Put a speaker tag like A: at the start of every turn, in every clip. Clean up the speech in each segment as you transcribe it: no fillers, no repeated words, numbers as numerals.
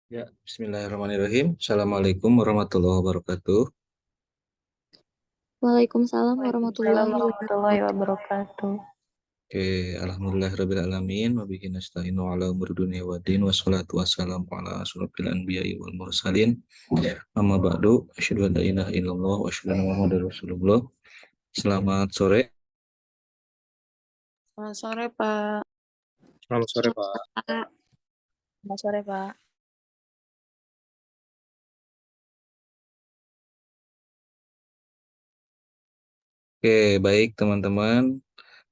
A: Ya, bismillahirrahmanirrahim. Assalamualaikum warahmatullahi wabarakatuh.
B: Waalaikumsalam
C: Waalaikumsalam
B: warahmatullahi
C: warahmatullahi
B: wabarakatuh.
C: wabarakatuh.
A: Oke, alhamdulillahirabbil alamin wa bihi nasta'inu ala umuri dunya waddin wassalatu wassalamu ala asyrofil anbiya'i wal mursalin. Amma ba'du, asyhadu an la ilaha illallah wa asyhadu anna muhammadar rasulullah. Selamat sore.
B: Selamat sore, Pak.
A: Selamat sore, Pak.
B: Pak. Selamat sore, Pak.
A: Oke, baik teman-teman.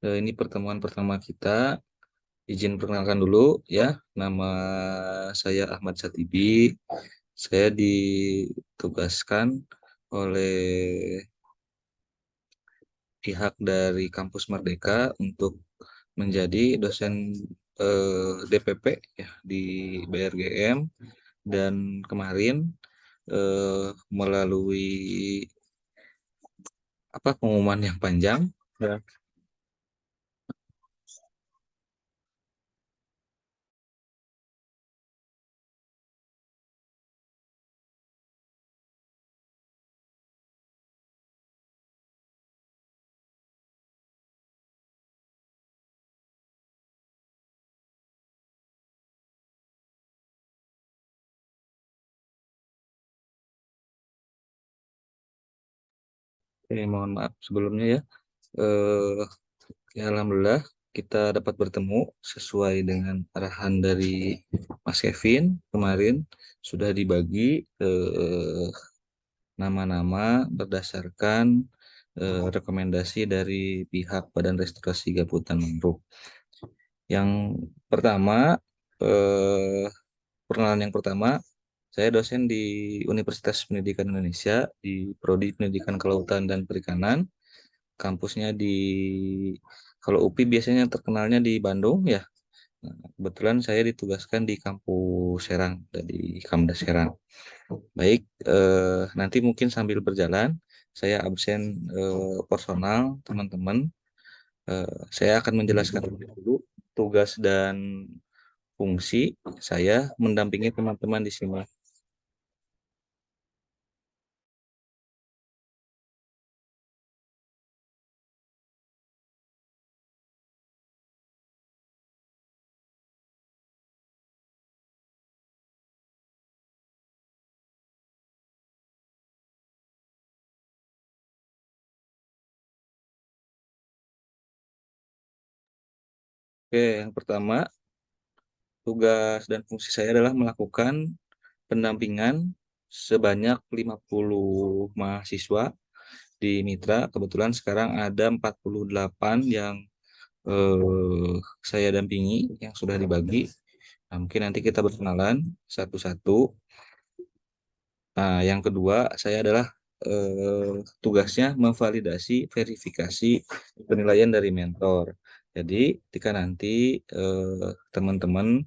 A: Ini pertemuan pertama kita. Izin perkenalkan dulu ya. Nama saya Ahmad Satibi. Saya ditugaskan oleh pihak dari Kampus Merdeka untuk menjadi dosen DPP ya di BRGM, dan kemarin melalui pengumuman yang panjang ya. Mohon maaf sebelumnya ya. Eh, Ya, alhamdulillah kita dapat bertemu sesuai dengan arahan dari Mas Kevin. Kemarin sudah dibagi nama-nama berdasarkan rekomendasi dari pihak Badan Restorasi Gambut dan Mangrove. Yang pertama, eh, perkenalan yang pertama, saya dosen di Universitas Pendidikan Indonesia di Prodi Pendidikan Kelautan dan Perikanan. Kampusnya kalau UPI biasanya terkenalnya di Bandung ya. Nah, kebetulan saya ditugaskan di kampus Serang, di Kamda Serang. Baik, nanti mungkin sambil berjalan, saya absen personal teman-teman. Saya akan menjelaskan dulu tugas dan fungsi saya mendampingi teman-teman di sini. Oke, yang pertama, tugas dan fungsi saya adalah melakukan pendampingan sebanyak 50 mahasiswa di Mitra. Kebetulan sekarang ada 48 yang eh, saya dampingi, yang sudah dibagi. Nah, mungkin nanti kita berkenalan satu-satu. Nah, yang kedua, saya adalah tugasnya memvalidasi verifikasi penilaian dari mentor. Jadi, ketika nanti teman-teman,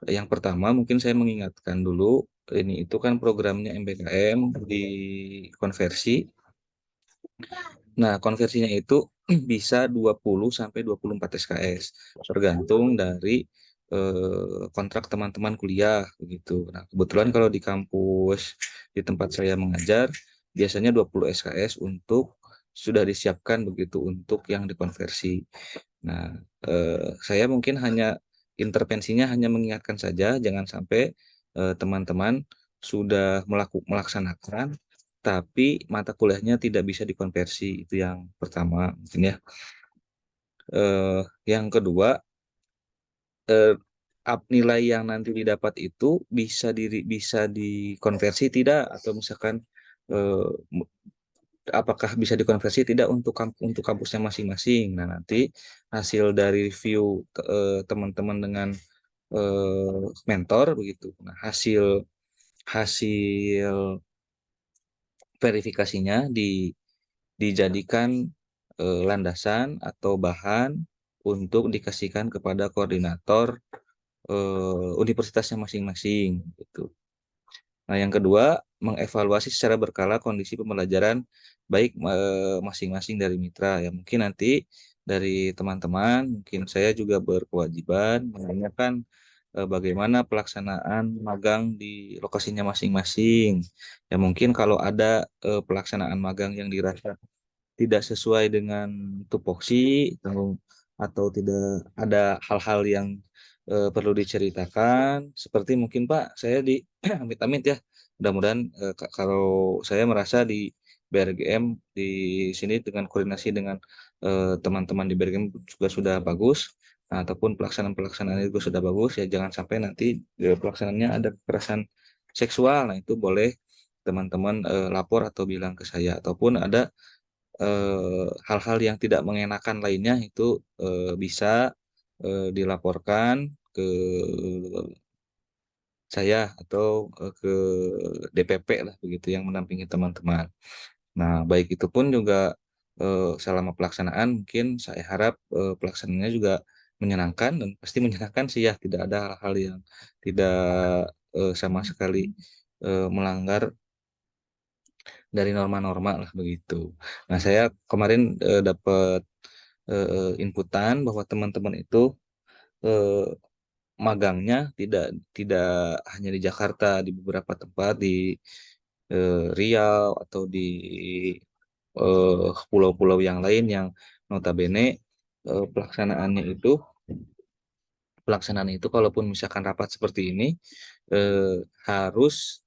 A: yang pertama mungkin saya mengingatkan dulu, ini itu kan programnya MBKM di konversi. Nah, konversinya itu bisa 20 sampai 24 SKS, tergantung dari kontrak teman-teman kuliah begitu. Nah, kebetulan kalau di kampus di tempat saya mengajar biasanya 20 SKS sudah disiapkan begitu untuk yang dikonversi. Nah, saya mungkin intervensinya hanya mengingatkan saja, jangan sampai teman-teman sudah melaksanakan tapi mata kuliahnya tidak bisa dikonversi. Itu yang pertama mungkin ya. Yang kedua, eh, nilai yang nanti didapat itu bisa dikonversi tidak, atau misalkan eh, apakah bisa dikonversi tidak untuk kampusnya masing-masing. Nah, nanti hasil dari review teman-teman dengan mentor begitu. Nah, hasil hasil verifikasinya dijadikan landasan atau bahan untuk dikasihkan kepada koordinator universitasnya masing-masing gitu. Nah, yang kedua, mengevaluasi secara berkala kondisi pembelajaran baik masing-masing dari mitra ya. Mungkin nanti dari teman-teman, mungkin saya juga berkewajiban menanyakan bagaimana pelaksanaan magang di lokasinya masing-masing. Ya mungkin kalau ada pelaksanaan magang yang dirasa tidak sesuai dengan tupoksi atau tidak ada hal-hal yang perlu diceritakan seperti mungkin Pak saya di amit-amit ya mudah-mudahan kalau saya merasa di BRGM di sini dengan koordinasi dengan teman-teman di BRGM juga sudah bagus. Nah, ataupun pelaksanaan-pelaksanaan itu sudah bagus ya jangan sampai nanti pelaksanaannya ada kekerasan seksual. Nah, itu boleh teman-teman lapor atau bilang ke saya ataupun ada hal-hal yang tidak mengenakan lainnya itu bisa dilaporkan ke saya atau ke DPP lah begitu yang mendampingi teman-teman. Nah, baik itu pun juga selama pelaksanaan mungkin saya harap pelaksanaannya juga menyenangkan dan pasti menyenangkan sih ya tidak ada hal-hal yang tidak sama sekali melanggar dari norma-norma lah begitu. Nah, saya kemarin dapat inputan bahwa teman-teman itu eh, magangnya tidak tidak hanya di Jakarta, di beberapa tempat di Riau atau di pulau-pulau yang lain yang notabene pelaksanaan itu kalaupun misalkan rapat seperti ini harus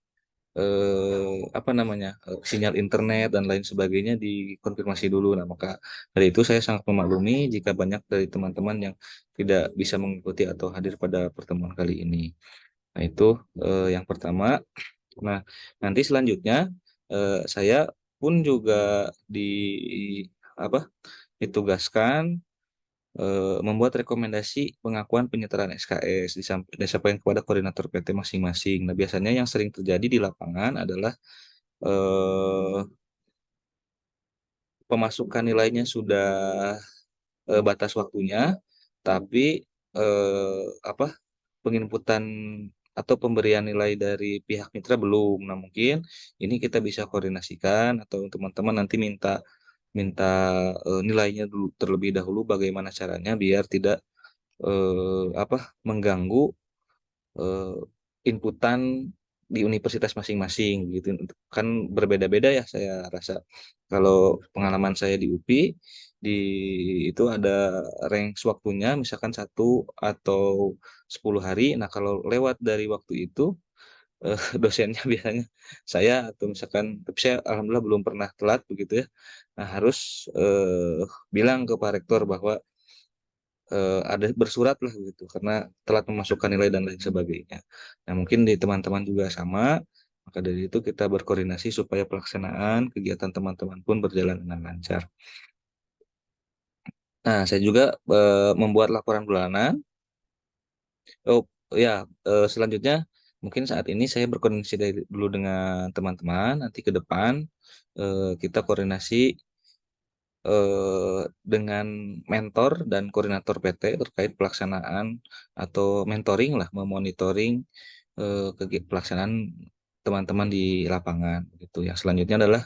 A: apa namanya sinyal internet dan lain sebagainya dikonfirmasi dulu. Nah, maka dari itu saya sangat memaklumi jika banyak dari teman-teman yang tidak bisa mengikuti atau hadir pada pertemuan kali ini. Nah, itu yang pertama. Nah, nanti selanjutnya saya pun juga di apa ditugaskan membuat rekomendasi pengakuan penyetaraan SKS disampaikan kepada koordinator PT masing-masing. Nah, biasanya yang sering terjadi di lapangan adalah eh, pemasukan nilainya sudah batas waktunya, tapi apa penginputan atau pemberian nilai dari pihak mitra belum. Nah, mungkin ini kita bisa koordinasikan atau teman-teman nanti minta minta nilainya dulu terlebih dahulu bagaimana caranya biar tidak apa mengganggu eh, inputan di universitas masing-masing gitu kan berbeda-beda ya saya rasa kalau pengalaman saya di UPI di itu ada range waktunya misalkan 1 atau 10 hari. Nah, kalau lewat dari waktu itu dosennya biasanya saya atau misalkan tapi saya alhamdulillah belum pernah telat begitu ya. Nah, harus bilang ke Pak Rektor bahwa ada bersurat lah gitu karena telat memasukkan nilai dan lain sebagainya. Nah, mungkin di teman-teman juga sama. Maka dari itu kita berkoordinasi supaya pelaksanaan kegiatan teman-teman pun berjalan dengan lancar. Nah, saya juga membuat laporan bulanan. Oh ya, selanjutnya mungkin saat ini saya berkoordinasi dulu dengan teman-teman. Nanti ke depan kita koordinasi dengan mentor dan koordinator PT terkait pelaksanaan atau mentoring lah, memonitoring pelaksanaan teman-teman di lapangan gitu. Yang selanjutnya adalah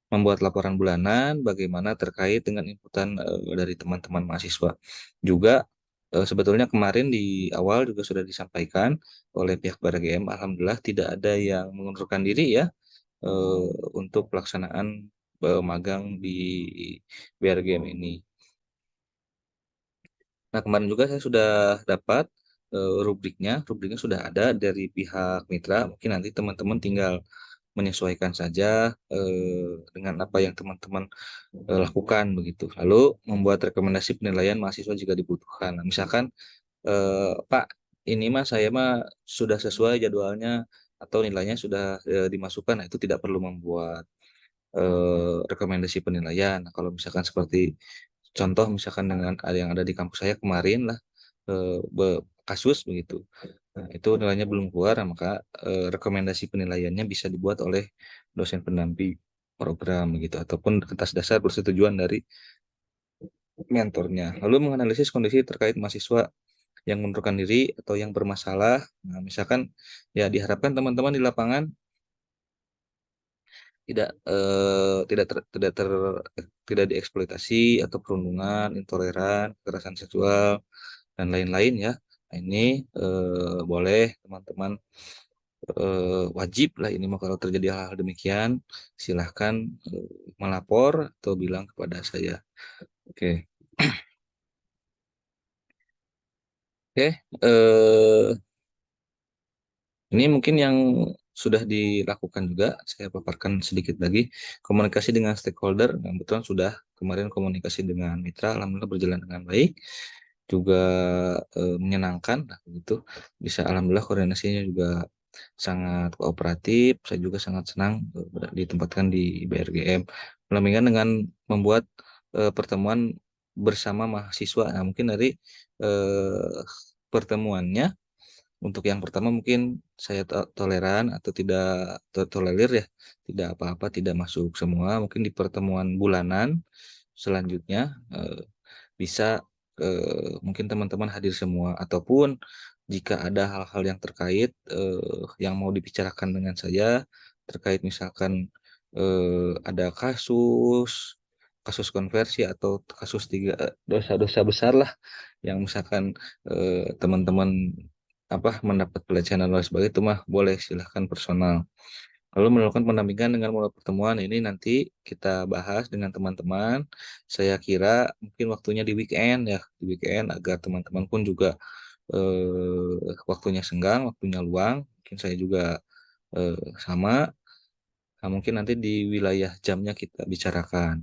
A: membuat laporan bulanan bagaimana terkait dengan inputan dari teman-teman mahasiswa. Juga sebetulnya kemarin di awal juga sudah disampaikan oleh pihak BRGM, alhamdulillah tidak ada yang mengundurkan diri ya eh, untuk pelaksanaan magang di BRGM ini. Nah, kemarin juga saya sudah dapat rubriknya. Rubriknya sudah ada dari pihak mitra. Mungkin nanti teman-teman tinggal menyesuaikan saja dengan apa yang teman-teman lakukan begitu. Lalu membuat rekomendasi penilaian mahasiswa jika dibutuhkan. Nah, misalkan Pak, ini mah saya mah sudah sesuai jadwalnya atau nilainya sudah dimasukkan. Nah, itu tidak perlu membuat rekomendasi penilaian. Nah, kalau misalkan seperti contoh misalkan dengan ada yang ada di kampus saya kemarin lah kasus begitu. Nah, itu nilainya belum keluar, nah, maka rekomendasi penilaiannya bisa dibuat oleh dosen pendamping program begitu ataupun atas dasar persetujuan dari mentornya. Lalu menganalisis kondisi terkait mahasiswa yang mengundurkan diri atau yang bermasalah. Nah, misalkan ya diharapkan teman-teman di lapangan tidak dieksploitasi atau perundungan, intoleran, kekerasan seksual dan lain-lain ya. Nah, ini boleh teman-teman, wajib lah ini mah kalau terjadi hal-hal demikian, silahkan melapor atau bilang kepada saya. Oke, oke. Ini mungkin yang sudah dilakukan juga, saya paparkan sedikit lagi. Komunikasi dengan stakeholder, yang betul sudah kemarin komunikasi dengan mitra, alhamdulillah berjalan dengan baik, juga menyenangkan, nah, begitu. Bisa alhamdulillah koordinasinya juga sangat kooperatif. Saya juga sangat senang ditempatkan di BRGM. Pendampingan dengan membuat pertemuan bersama mahasiswa. Nah, mungkin dari pertemuannya untuk yang pertama mungkin saya toleran atau tidak tolerir ya, tidak apa-apa, tidak masuk semua. Mungkin di pertemuan bulanan selanjutnya bisa mungkin teman-teman hadir semua ataupun jika ada hal-hal yang terkait yang mau dibicarakan dengan saya terkait misalkan ada kasus kasus konversi atau kasus tiga dosa-dosa besar lah yang misalkan teman-teman apa mendapat pelecehan dan lain sebagainya itu mah boleh silahkan personal. Lalu melakukan pendampingan dengan mulai pertemuan ini nanti kita bahas dengan teman-teman. Saya kira mungkin waktunya di weekend ya, di weekend agar teman-teman pun juga waktunya senggang, waktunya luang. Mungkin saya juga sama. Nah, mungkin nanti di wilayah jamnya kita bicarakan.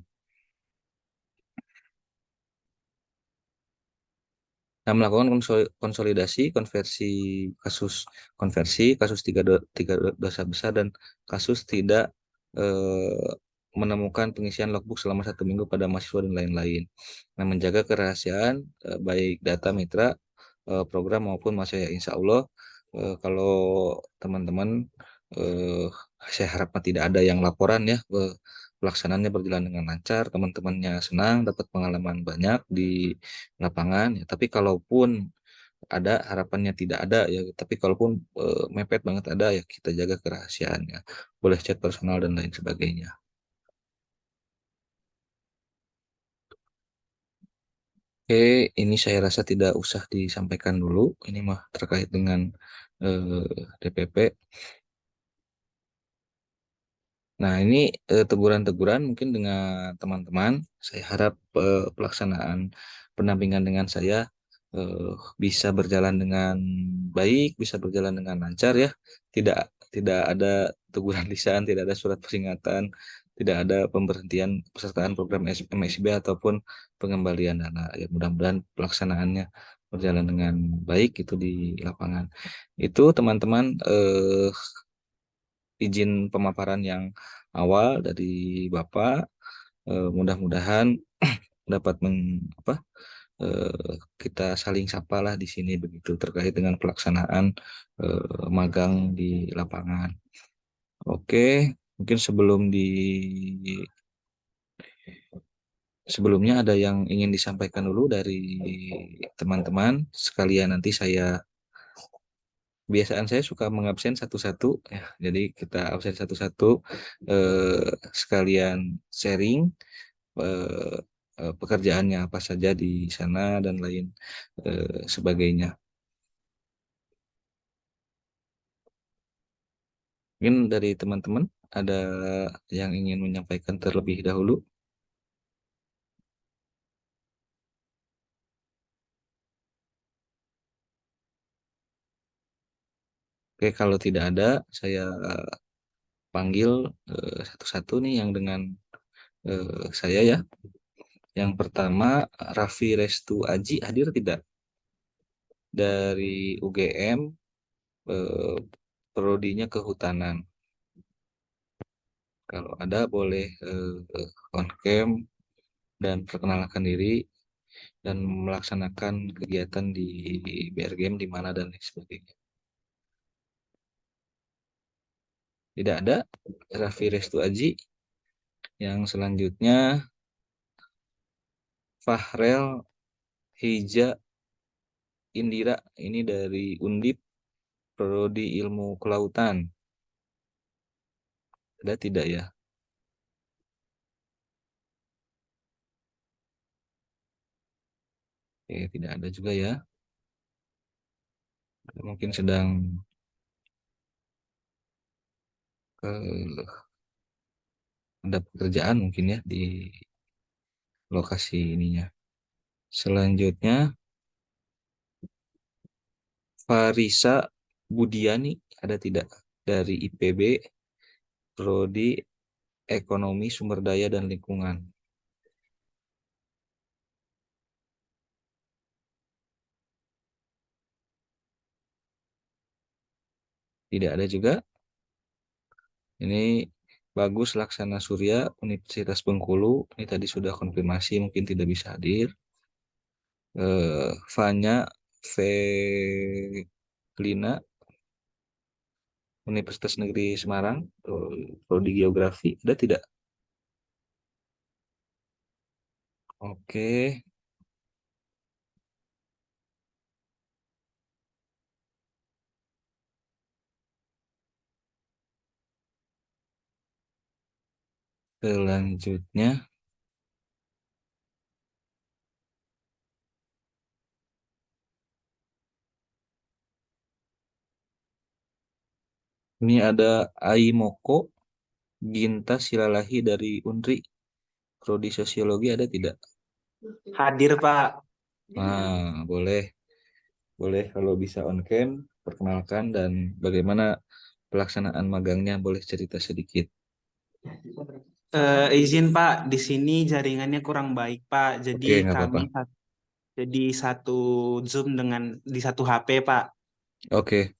A: Nah, melakukan konsolidasi kasus tiga dosa besar dan kasus tidak eh, menemukan pengisian logbook selama 1 minggu pada mahasiswa dan lain-lain. Nah, menjaga kerahasiaan baik data mitra program maupun mahasiswa. Insya Allah kalau teman-teman eh, saya harap tidak ada yang laporan ya. Pelaksanaannya berjalan dengan lancar, teman-temannya senang, dapat pengalaman banyak di lapangan ya. Tapi kalaupun ada harapannya tidak ada ya, tapi kalaupun mepet banget ada ya kita jaga kerahasiaannya. Boleh chat personal dan lain sebagainya. Oke, ini saya rasa tidak usah disampaikan dulu. Ini mah terkait dengan DPP. Nah, ini teguran-teguran mungkin dengan teman-teman. Saya harap pelaksanaan pendampingan dengan saya eh, bisa berjalan dengan baik, bisa berjalan dengan lancar ya. Tidak tidak ada teguran lisan, tidak ada surat peringatan, tidak ada pemberhentian pesertaan program MSIB ataupun pengembalian dana. Ya, mudah-mudahan pelaksanaannya berjalan dengan baik itu di lapangan. Itu teman-teman izin pemaparan yang awal dari Bapak. Mudah-mudahan dapat apa kita saling sapa lah di sini begitu terkait dengan pelaksanaan magang di lapangan. Oke, mungkin sebelumnya ada yang ingin disampaikan dulu dari teman-teman sekalian nanti kebiasaan saya suka mengabsen satu-satu ya. Jadi kita absen satu-satu eh, sekalian sharing eh, pekerjaannya apa saja di sana dan lain sebagainya. Mungkin dari teman-teman ada yang ingin menyampaikan terlebih dahulu. Oke, kalau tidak ada, saya panggil satu-satu nih yang dengan saya ya. Yang pertama, Raffi Restu Aji hadir tidak? Dari UGM, eh, prodinya kehutanan. Kalau ada boleh on cam dan perkenalkan diri dan melaksanakan kegiatan di BRGM di mana dan lain sebagainya. Tidak ada. Raffi Restu Aji. Yang selanjutnya Fahrel Hija Indira. Ini dari Undip Prodi Ilmu Kelautan. Ada tidak ya? Tidak ada juga ya. mungkin sedang eh, ada pekerjaan mungkin ya di lokasi ininya. Selanjutnya Farisa Budiani ada tidak dari IPB Prodi Ekonomi Sumber Daya dan Lingkungan. Tidak ada juga. Ini Bagus Laksana Surya Universitas Bengkulu. Ini tadi sudah konfirmasi mungkin tidak bisa hadir. Fanya Felina Universitas Negeri Semarang, prodi geografi, ada tidak? Oke, selanjutnya ini ada Aimoko Ginta Silalahi dari Unri, prodi Sosiologi ada tidak?
C: Hadir, Pak.
A: Nah, boleh, boleh kalau bisa on cam, perkenalkan dan bagaimana pelaksanaan magangnya, boleh cerita sedikit.
C: Izin, Pak, di sini jaringannya kurang baik, Pak. Jadi
A: Oke, nggak apa-apa.
C: kami jadi satu Zoom di satu HP, Pak.
A: Oke,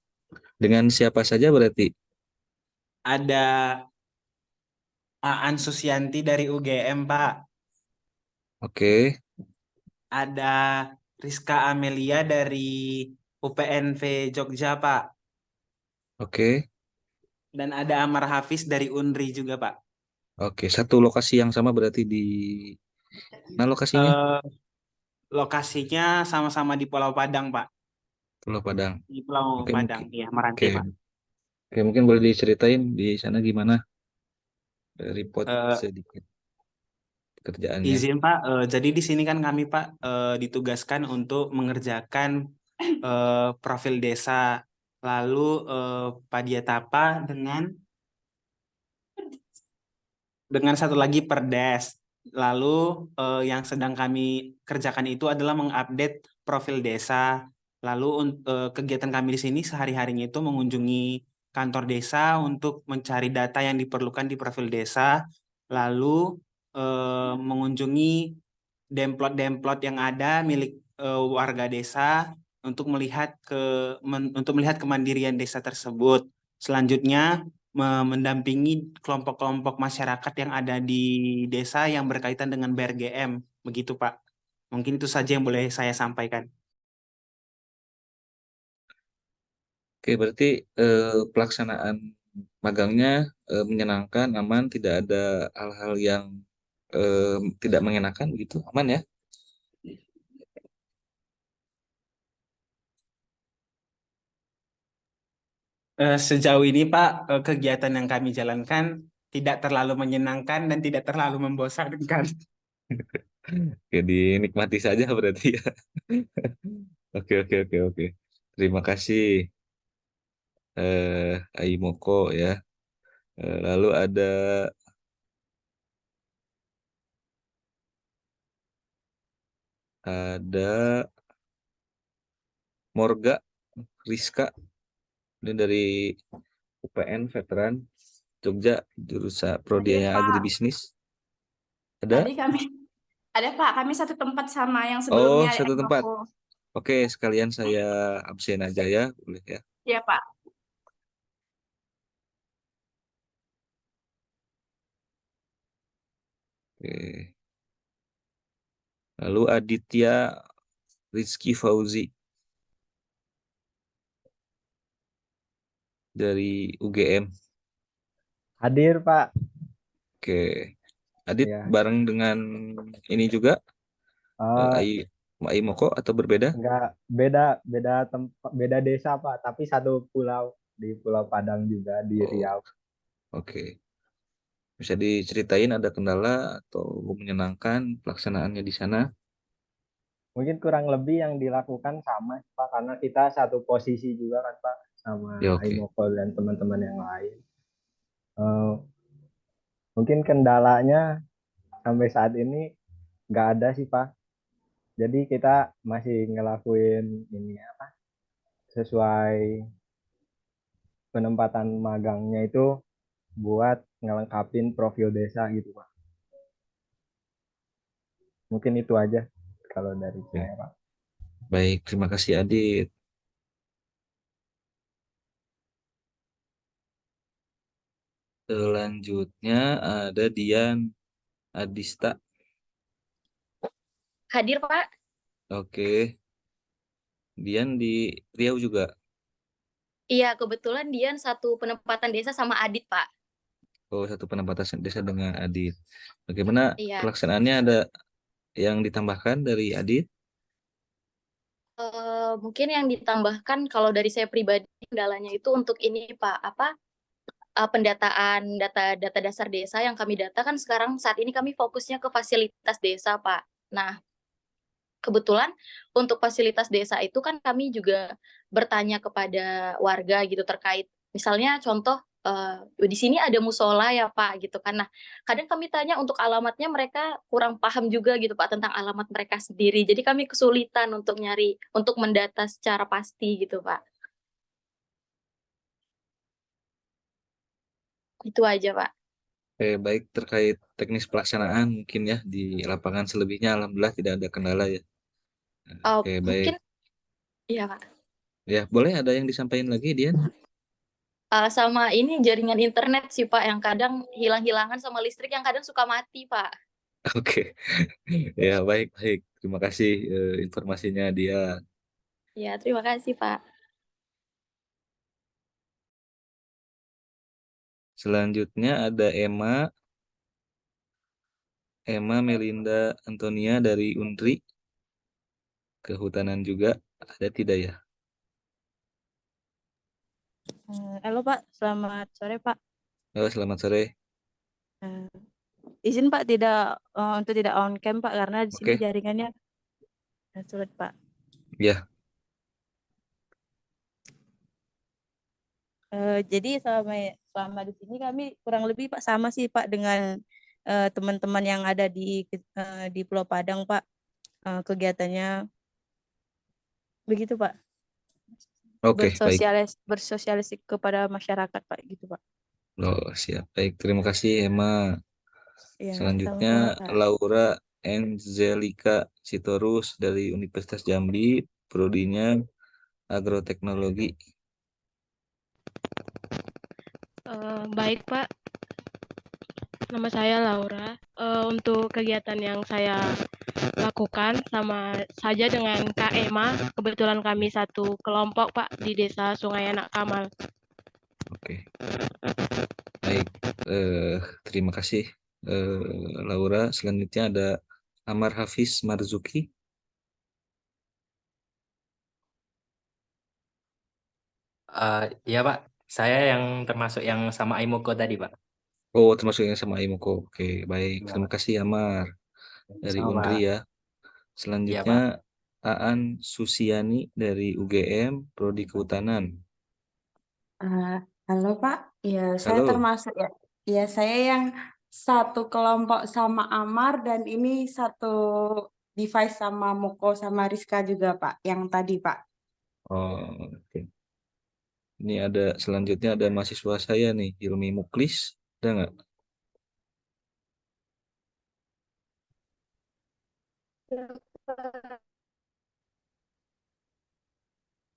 A: dengan siapa saja berarti?
C: Ada Aan Susianti dari UGM, Pak.
A: Oke,
C: Ada Rizka Amelia dari UPNV Jogja, Pak.
A: oke,
C: Dan ada Amar Hafiz dari Unri juga, Pak.
A: oke. Satu lokasi yang sama berarti di mana lokasinya?
C: Eh, Lokasinya sama-sama di Pulau Padang, Pak.
A: Pulau Padang.
C: Di Pulau
A: Oke,
C: Padang,
A: mungkin.
C: ya,
A: Oke,
C: Meranti, Pak.
A: oke, mungkin boleh diceritain di sana gimana report
C: Eh,
A: sedikit kerjaannya.
C: Izin Pak, jadi di sini kan kami Pak ditugaskan untuk mengerjakan profil desa, lalu Padiatapa dengan satu lagi Perdes. Lalu yang sedang kami kerjakan itu adalah mengupdate profil desa. Lalu kegiatan kami di sini sehari-harinya itu mengunjungi kantor desa untuk mencari data yang diperlukan di profil desa, lalu mengunjungi demplot-demplot yang ada milik warga desa untuk untuk melihat kemandirian desa tersebut. Selanjutnya mendampingi kelompok-kelompok masyarakat yang ada di desa yang berkaitan dengan BRGM, begitu Pak. Mungkin itu saja yang boleh saya sampaikan.
A: Oke, berarti pelaksanaan magangnya menyenangkan, aman, tidak ada hal-hal yang tidak mengenakan gitu, aman ya?
C: Sejauh ini Pak, kegiatan yang kami jalankan tidak terlalu menyenangkan dan tidak terlalu membosankan.
A: Oke, dinikmati saja berarti ya. Oke, oke, oke, oke. Terima kasih Aimoko ya. Lalu ada Morga Rizka, ini dari UPN Veteran Jogja, jurusan
D: Hadir
A: prodinya
D: Pak.
A: agribisnis. Ada?
D: Tadi kami ada Pak, kami satu tempat sama yang
A: Oh,
D: sebelumnya
A: satu tempat.
D: Aimoko.
A: Oke, sekalian saya absen aja ya, boleh ya.
D: Iya Pak.
A: Oke. Lalu Aditya Rizky Fauzi dari UGM.
E: Hadir, Pak.
A: Oke, Adit
E: Ya,
A: bareng dengan ini juga
E: eh
A: Ai Moko atau berbeda?
E: enggak beda beda tempat beda desa, Pak, tapi satu pulau di Pulau Padang juga di
A: Oh,
E: Riau.
A: oke. Bisa diceritain ada kendala atau menyenangkan pelaksanaannya di sana?
E: mungkin kurang lebih yang dilakukan sama Pak, karena kita satu posisi juga kan Pak sama
A: Ya, oke.
E: Aimoko dan teman-teman yang lain. Eh, mungkin kendalanya sampai saat ini nggak ada sih Pak. Jadi kita masih ngelakuin ini apa sesuai penempatan magangnya itu buat ngelengkapin profil desa gitu Pak. Mungkin itu aja kalau dari
A: Oke.
E: saya Pak.
A: Baik, terima kasih Adit. Selanjutnya ada Dian Adista.
B: Hadir, Pak.
A: Oke, Dian di Riau juga.
B: Iya, kebetulan Dian satu penempatan desa sama Adit, Pak.
A: Oh, satu penempatan desa dengan Adit. Bagaimana
B: Iya.
A: pelaksanaannya, ada yang ditambahkan dari Adit?
B: Mungkin yang ditambahkan kalau dari saya pribadi kendalanya itu untuk ini, Pak, pendataan data dasar desa yang kami data kan sekarang saat ini kami fokusnya ke fasilitas desa, Pak. Nah, kebetulan untuk fasilitas desa itu kan kami juga bertanya kepada warga gitu terkait misalnya contoh di sini ada musola ya Pak gitu kan. Nah, kadang kami tanya untuk alamatnya mereka kurang paham juga gitu Pak tentang alamat mereka sendiri. Jadi kami kesulitan untuk nyari untuk mendata secara pasti gitu Pak. Itu aja Pak.
A: Baik, terkait teknis pelaksanaan mungkin ya di lapangan, selebihnya alhamdulillah tidak ada kendala ya. Oke, baik.
B: Mungkin iya Pak.
A: Ya, boleh ada yang disampaikan lagi, Dian?
B: Sama ini jaringan internet sih Pak yang kadang hilang-hilangan sama listrik yang kadang suka mati Pak.
A: Oke. Ya, baik, baik. Terima kasih informasinya dia.
B: Ya, terima kasih Pak.
A: Selanjutnya ada Emma Melinda Antonia dari Unri. Kehutanan juga ada tidak ya?
F: Halo Pak, selamat sore Pak.
A: Oh, selamat sore.
F: Eh, izin Pak untuk tidak on cam Pak karena di sini
A: Oke,
F: jaringannya sulit Pak.
A: ya,
F: Jadi selama di sini kami kurang lebih Pak sama sih Pak dengan teman-teman yang ada di Pulau Padang Pak. Kegiatannya begitu Pak.
A: oke, baik.
F: Bersosialisasi kepada masyarakat Pak gitu Pak.
A: Oh, siap. Baik, terima kasih Emma.
F: Ya,
A: Selanjutnya
F: sama-sama Pak.
A: Laura Angelika Sitorus dari Universitas Jambi, prodinya Agroteknologi.
G: Baik Pak, nama saya Laura. Untuk kegiatan yang saya lakukan sama saja dengan Kak Emma, kebetulan kami satu kelompok Pak di Desa Sungai Anak Kamal.
A: Oke, baik. Terima kasih Laura. Selanjutnya ada Amar Hafiz Marzuki.
H: Iya Pak, saya yang termasuk yang sama Aimoko tadi Pak.
A: Oh, termasuk yang sama Imoko. Oke, baik.
H: Iya
A: Terima
H: Pak.
A: kasih Amar dari
H: Sama
A: Unri
H: Pak.
A: ya.
H: Iya
A: Selanjutnya
H: Pak.
A: Aan Susiani dari UGM, Prodi Kehutanan.
D: Eh, halo Pak, ya saya
A: Halo.
D: termasuk ya. Ya saya yang satu kelompok sama Amar dan ini satu device sama Muko sama Rizka juga Pak, yang tadi Pak.
A: Oh, oke. Ini ada selanjutnya ada mahasiswa saya nih, Hilmi Muklis. Ada nggak?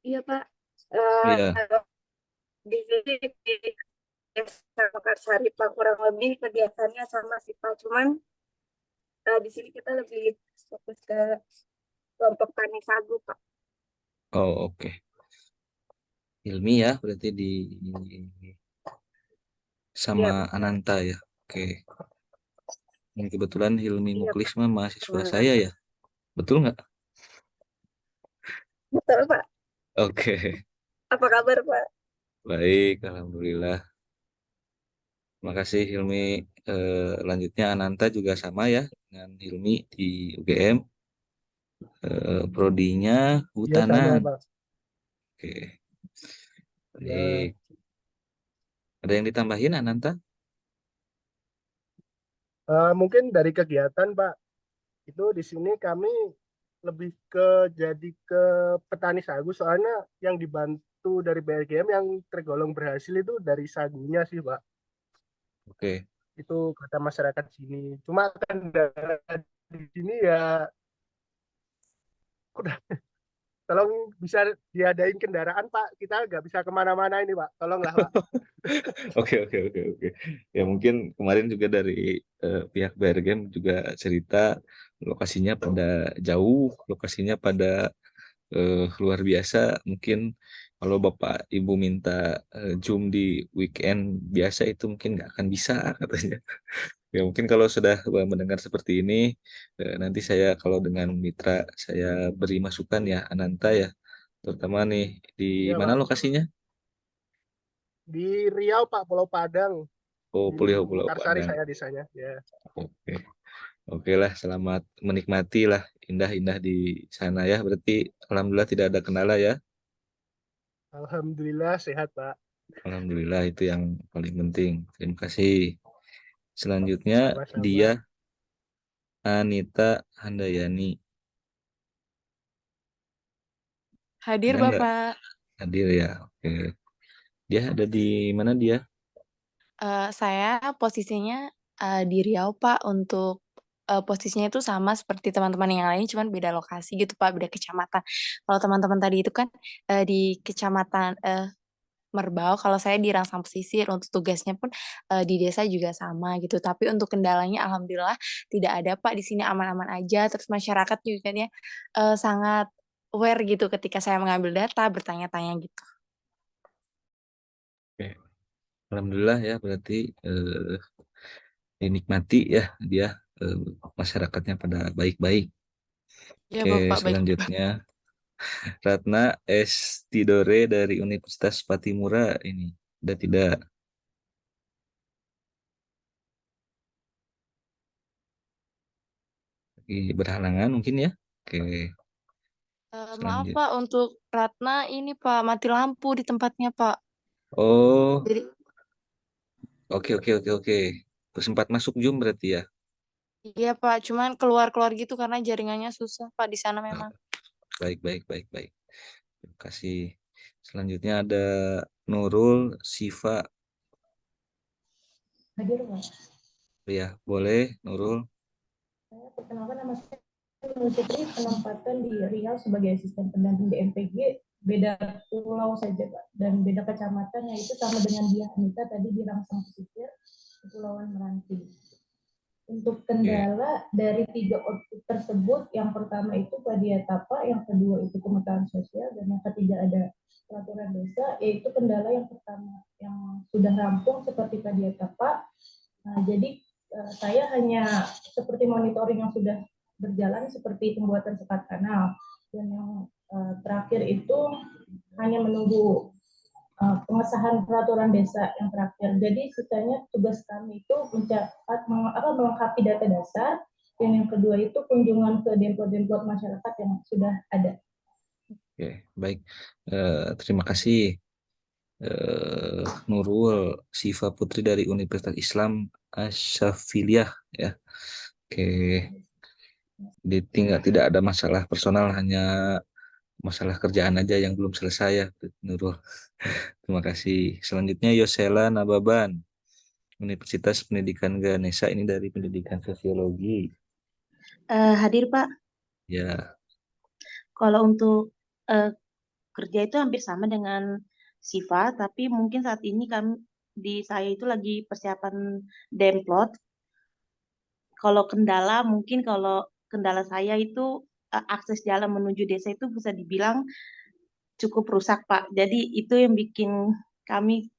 B: Iya Pak.
A: Iya.
B: Di sini di Desa Mekarsari Pak kurang lebih kegiatannya sama sih Pak. Cuman di sini kita lebih fokus ke kelompok tani sagu Pak.
A: Oh, oke. Hilmi ya, berarti di sama
B: Iya,
A: Ananta ya. Oke. Dan kebetulan Hilmi
B: iya
A: Muklis
B: Pak.
A: mah mahasiswa saya ya. Betul nggak?
B: Betul Pak.
A: Oke.
B: Apa kabar Pak?
A: Baik, alhamdulillah. Terima kasih Hilmi. Lanjutnya Ananta juga sama ya dengan Hilmi di UGM. Prodinya
I: Iya sama
A: kehutanan.
I: Pak.
A: Oke,
I: Ya,
A: baik. Ada yang ditambahin, Ananta?
I: mungkin dari kegiatan Pak, itu di sini kami lebih ke jadi ke petani sagu, soalnya yang dibantu dari BLGM yang tergolong berhasil itu dari sagunya sih Pak.
A: Oke,
I: Itu kata masyarakat sini. Cuma kendala di sini ya udah, tolong bisa diadain kendaraan Pak, kita nggak bisa kemana-mana ini Pak, tolonglah Pak.
A: oke, oke, oke, oke. Ya mungkin kemarin juga dari pihak BRGM juga cerita lokasinya pada jauh, lokasinya pada luar biasa. Mungkin kalau Bapak Ibu minta Zoom di weekend biasa itu mungkin nggak akan bisa katanya. Ya mungkin kalau sudah mendengar seperti ini, nanti saya kalau dengan mitra saya beri masukan ya Ananta ya, terutama nih di
I: Iya
A: mana
I: Pak,
A: lokasinya?
I: di Riau Pak, Pulau Padang,
A: Oh,
I: di
A: Pulau
I: Mekarsari
A: Padang.
I: saya desanya. Ya,
A: Oke, oke lah, selamat menikmati lah indah-indah di sana ya. Berarti alhamdulillah tidak ada kendala ya.
I: alhamdulillah sehat Pak.
A: Alhamdulillah itu yang paling penting. Terima kasih. Selanjutnya
I: Sama-sama.
A: dia Anita Handayani.
J: Hadir
A: Ada nggak
J: Bapak.
A: hadir ya? Oke. Dia ada di mana dia?
J: Saya posisinya di Riau Pak, untuk posisinya itu sama seperti teman-teman yang lain, cuman beda lokasi gitu Pak, beda kecamatan. Kalau teman-teman tadi itu kan di kecamatan Merbau, kalau saya di Rangsang Pesisir. Untuk tugasnya pun di desa juga sama gitu. Tapi untuk kendalanya alhamdulillah tidak ada Pak, di sini aman-aman aja. Terus masyarakat juga kan ya sangat aware gitu ketika saya mengambil data, bertanya-tanya gitu.
A: Oke. Alhamdulillah ya, berarti dinikmati ya dia eh, masyarakatnya pada baik-baik.
J: Ya
A: Oke,
J: Bapak, baik.
A: selanjutnya Ratna S. Tidore dari Universitas Patimura ini. Ada tidak? Berhalangan mungkin ya. Oke,
J: Maaf
A: selanjut.
J: Pak, untuk Ratna ini Pak, mati lampu di tempatnya Pak.
A: Oh,
J: Jadi
A: oke, oke, oke, oke. Sempat masuk Zoom berarti ya.
J: iya Pak, cuman keluar-keluar gitu karena jaringannya susah Pak di sana
A: Ah,
J: memang.
A: baik, baik, baik, baik. Terima kasih. Selanjutnya ada Nurul Siva.
K: Hadir Pak.
A: Ya, boleh Nurul.
K: Saya perkenalkan, nama saya Nur Fitri, penempatan di Riau sebagai asisten pendamping BMPG, beda pulau saja Pak, dan beda kecamatan, yaitu sama dengan dia Anita tadi di Rangsang Pesisir, Kepulauan Meranti. Untuk kendala dari 3 objek tersebut, yang pertama itu Padiatapa, yang kedua itu Pemerintahan Sosial, dan yang ketiga ada peraturan desa, yaitu kendala yang pertama yang sudah rampung seperti Padiatapa. Nah, jadi saya hanya seperti monitoring yang sudah berjalan seperti pembuatan sekat kanal, dan yang terakhir itu hanya menunggu pengesahan peraturan desa yang terakhir. Jadi sisanya tugas kami itu melengkapi data dasar, dan yang kedua itu kunjungan ke demplot-demplot masyarakat yang sudah ada.
A: Oke, baik. Terima kasih Nurul Siva Putri dari Universitas Islam Asyafiliyah ya. Oke, tidak ada masalah personal, hanya masalah kerjaan aja yang belum selesai ya, Nurul. Terima kasih. Selanjutnya Yosela Nababan, Universitas Pendidikan Ganesha, ini dari Pendidikan Sosiologi.
L: Hadir Pak.
A: Ya,
L: Kalau untuk kerja itu hampir sama dengan Siva, tapi mungkin saat ini di saya itu lagi persiapan demplot. Kalau kendala saya itu akses jalan menuju desa itu bisa dibilang cukup rusak Pak. Jadi itu yang bikin kami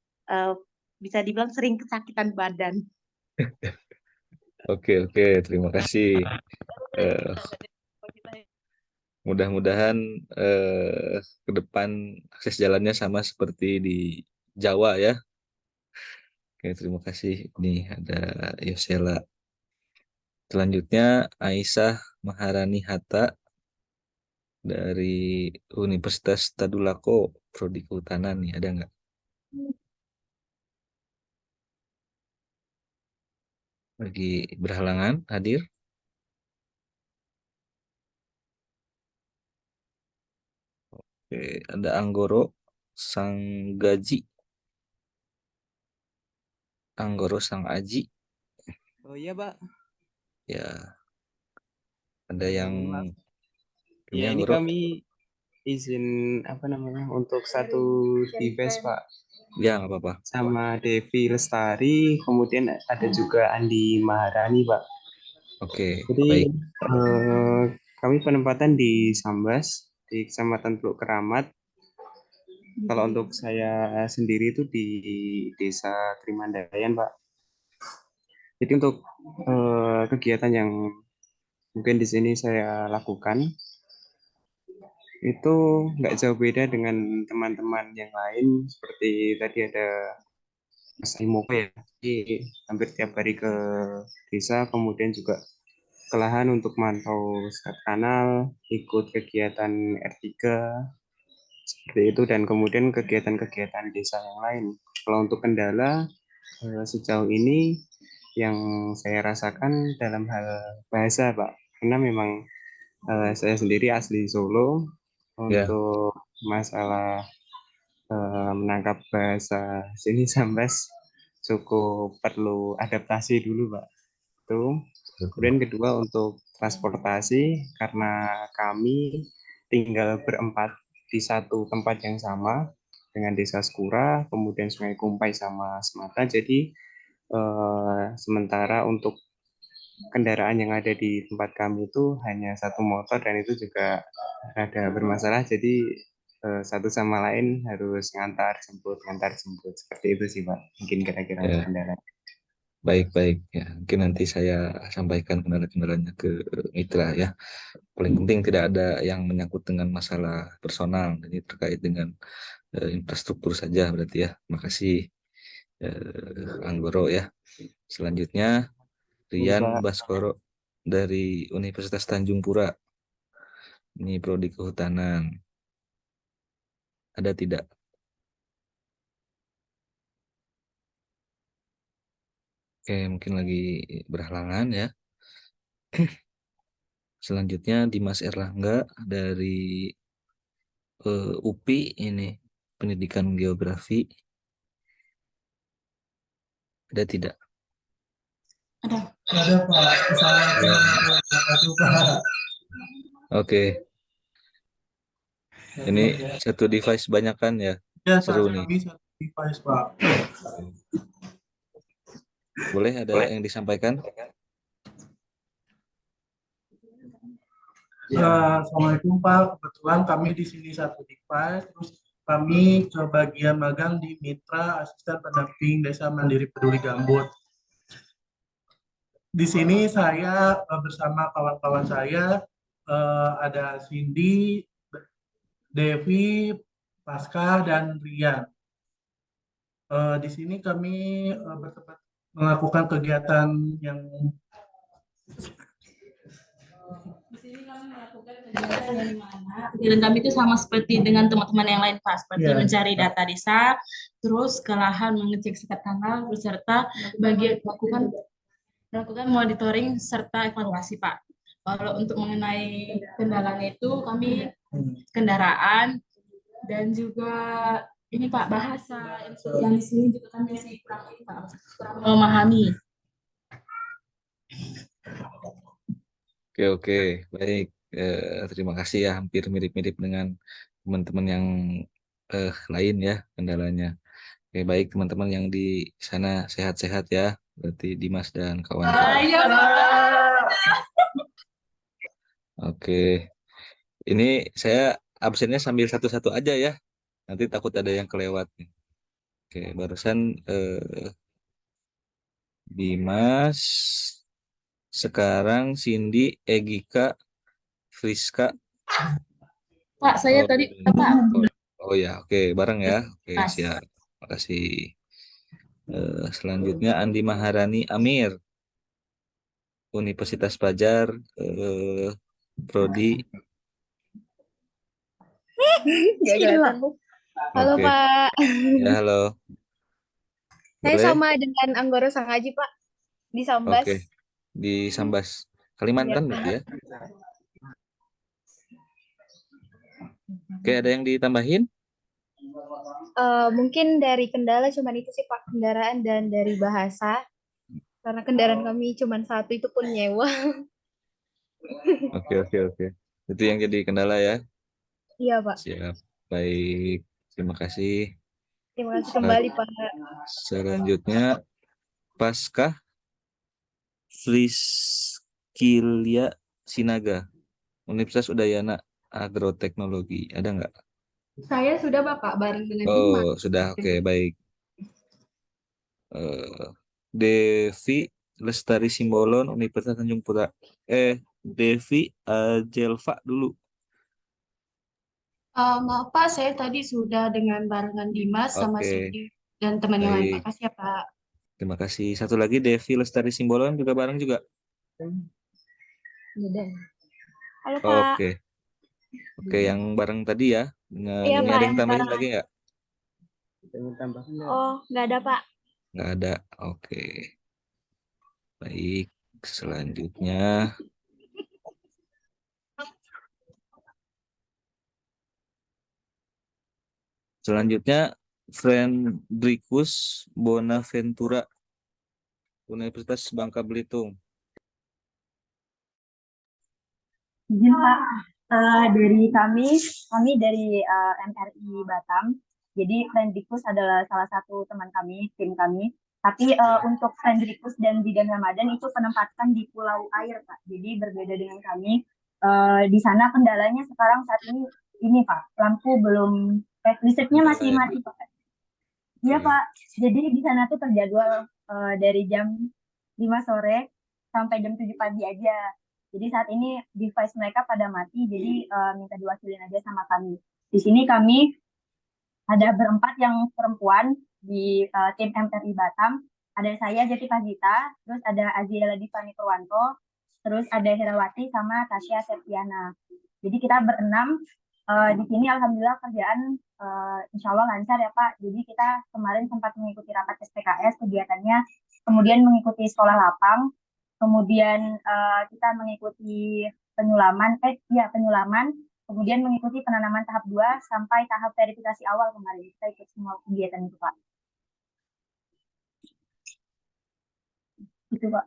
L: bisa dibilang sering kesakitan badan.
A: oke, oke. Terima kasih. Eh, Mudah-mudahan ke depan akses jalannya sama seperti di Jawa ya. Oke, terima kasih. Ini ada Yosela. Selanjutnya Aisyah Maharani Hatta dari Universitas Tadulako, Prodi Kehutanan nih, ada nggak? Lagi berhalangan hadir? Oke, ada Anggoro Sanggaji, Anggoro Sang Aji.
M: Oh iya, Pak.
A: Ya, ada yang
M: Maaf.
A: ini
M: Ya, ini
A: Anggoro.
M: kami izin untuk satu device, Pak.
A: Ya, nggak apa-apa.
M: Sama Devi Lestari, kemudian ada juga Andi Maharani, Pak.
A: Oke,
M: Jadi
A: baik.
M: kami penempatan di Sambas, di Kecamatan Teluk Keramat. Kalau untuk saya sendiri itu di Desa Trimandayan, Pak. Jadi untuk kegiatan yang mungkin di sini saya lakukan itu nggak jauh beda dengan teman-teman yang lain, seperti tadi ada Mas Imoko ya, jadi hampir tiap hari ke desa, kemudian juga ke lahan untuk mantau sekat kanal, ikut kegiatan R3 seperti itu, dan kemudian kegiatan-kegiatan desa yang lain. Kalau untuk kendala sejauh ini yang saya rasakan dalam hal bahasa, Pak, karena memang saya sendiri asli Solo.
A: Ya.
M: Untuk masalah menangkap bahasa sini Sambas cukup perlu adaptasi dulu, Pak. Itu. Kemudian kedua untuk transportasi, karena kami tinggal berempat di satu tempat yang sama dengan Desa Skura, kemudian Sungai Kumpai sama Semata. Jadi sementara untuk kendaraan yang ada di tempat kami itu hanya satu motor, dan itu juga ada bermasalah. Jadi satu sama lain harus ngantar jemput seperti itu sih, Pak. Mungkin kira-kira untuk
A: Ya.
M: kendala.
A: Baik ya. Mungkin nanti saya sampaikan kendala-kendalanya ke mitra ya. Paling penting tidak ada yang menyangkut dengan masalah personal, ini terkait dengan infrastruktur saja berarti ya. Makasih Anggoro ya. Selanjutnya Rian Baskoro dari Universitas Tanjung Pura. Ini Prodi Kehutanan. Ada tidak? Oke, mungkin lagi berhalangan ya. Selanjutnya Dimas Erlangga dari UPI, ini pendidikan geografi. Ada tidak?
N: Ada Pak. Assalamualaikum warahmatullahi wabarakatuh, Pak.
A: Oke. Ini satu device banyak kan ya?
N: Ya,
A: Seru
N: saat
A: nih.
N: kami satu device, Pak.
A: Boleh ada yang disampaikan?
N: Assalamualaikum Pak. Kebetulan kami di sini satu device, terus kami ke bagian magang di Mitra Asisten Pendamping Desa Mandiri Peduli Gambut. Di sini saya bersama kawan-kawan saya, ada Cindy, Devi, Pasca, dan Rian. Di sini kami melakukan kegiatan yang
O: kegiatan kami itu sama seperti dengan teman-teman yang lain, Pak, seperti mencari data desa, terus ke lahan mengecek sekat kanal, beserta melakukan monitoring serta evaluasi, Pak. Kalau untuk mengenai kendalanya itu kami kendaraan dan juga ini Pak, bahasa yang di sini juga kami masih kurang memahami.
A: Oke, baik. Terima kasih ya, hampir mirip-mirip dengan teman-teman yang lain ya kendalanya. Oke, baik teman-teman yang di sana sehat-sehat ya, berarti Dimas dan kawan-kawan. Oke, ini saya absennya sambil satu-satu aja ya, nanti takut ada yang kelewat. Oke, barusan Dimas, sekarang Cindy, Egika, Friska.
O: Pak, saya tadi Pak.
A: Oh ya, oke, bareng ya. Oke, siap. Makasih. Selanjutnya Andi Maharani Amir, Universitas Fajar, Prodi
P: Nggak kelihatan. Halo
A: Oke.
P: Pak.
A: Ya, halo.
P: Saya
A: Boleh?
P: sama dengan Anggoro Sangaji Pak di Sambas.
A: Oke. Di Sambas.
P: Iya
A: Kalimantan berarti
P: Pak.
A: ya? Oke, ada yang ditambahin?
P: Mungkin dari kendala cuman itu sih Pak, kendaraan dan dari bahasa. Karena kendaraan kami cuman satu itu pun nyewa.
A: Oke, oke, oke. Itu yang jadi kendala ya?
P: Iya Pak.
A: Siap. Baik. Terima kasih.
P: Terima kasih kembali Pak.
A: Selanjutnya, Paskah Friskilia Sinaga, Universitas Udayana Agroteknologi. Ada nggak?
O: Saya sudah Bapak bareng dengan Dimas.
A: Oh, sudah. Oke, baik. Devi Lestari Simbolon, Universitas Tanjung Pura. Devi Jelva dulu.
O: Maaf Pak, saya tadi sudah dengan barengan Dimas sama
A: Oke,
O: Cindy dan teman yang lain.
A: baik.
O: Makasih ya Pak.
A: Terima kasih. Satu lagi Devi Lestari Simbolon juga bareng juga.
P: Halo Pak.
A: Oke, oke, yang bareng tadi ya. Dengan
P: Iya
A: ini
P: Pak,
A: ada
P: yang
A: yang tambahin
P: barengan.
A: lagi nggak?
P: Oh, nggak ada Pak.
A: Nggak ada. Oke, baik. Selanjutnya, Frendricus Bonaventura, Universitas Bangka Belitung.
Q: Izin Pak, dari kami dari MRI Batam. Jadi Friendrikus adalah salah satu teman kami, tim kami. Tapi untuk Friendrikus dan Zidan Ramadan itu penempatan di Pulau Air Pak. Jadi berbeda dengan kami. Di sana kendalanya sekarang saat ini Pak, lampu belum, listriknya
A: Kendala
Q: masih
A: ya.
Q: mati Pak. Iya
A: Oke.
Q: Pak, jadi di sana tuh terjadwal dari jam 5 sore sampai jam 7 pagi aja. Jadi saat ini device mereka pada mati, jadi minta diwakilin aja sama kami. Di sini kami ada berempat yang perempuan di tim MRI Batam. Ada saya Jati Pagita, terus ada Aziela Divani Purwanto, terus ada Herawati sama Tasya Septiana. Jadi kita berenam di sini alhamdulillah kerjaan insya Allah lancar ya Pak. Jadi kita kemarin sempat mengikuti rapat SPKS kegiatannya, kemudian mengikuti sekolah lapang, kemudian kita mengikuti penyulaman, kemudian mengikuti penanaman tahap 2 sampai tahap verifikasi awal kemarin. Kita ikut semua kegiatan itu Pak. Itu Pak.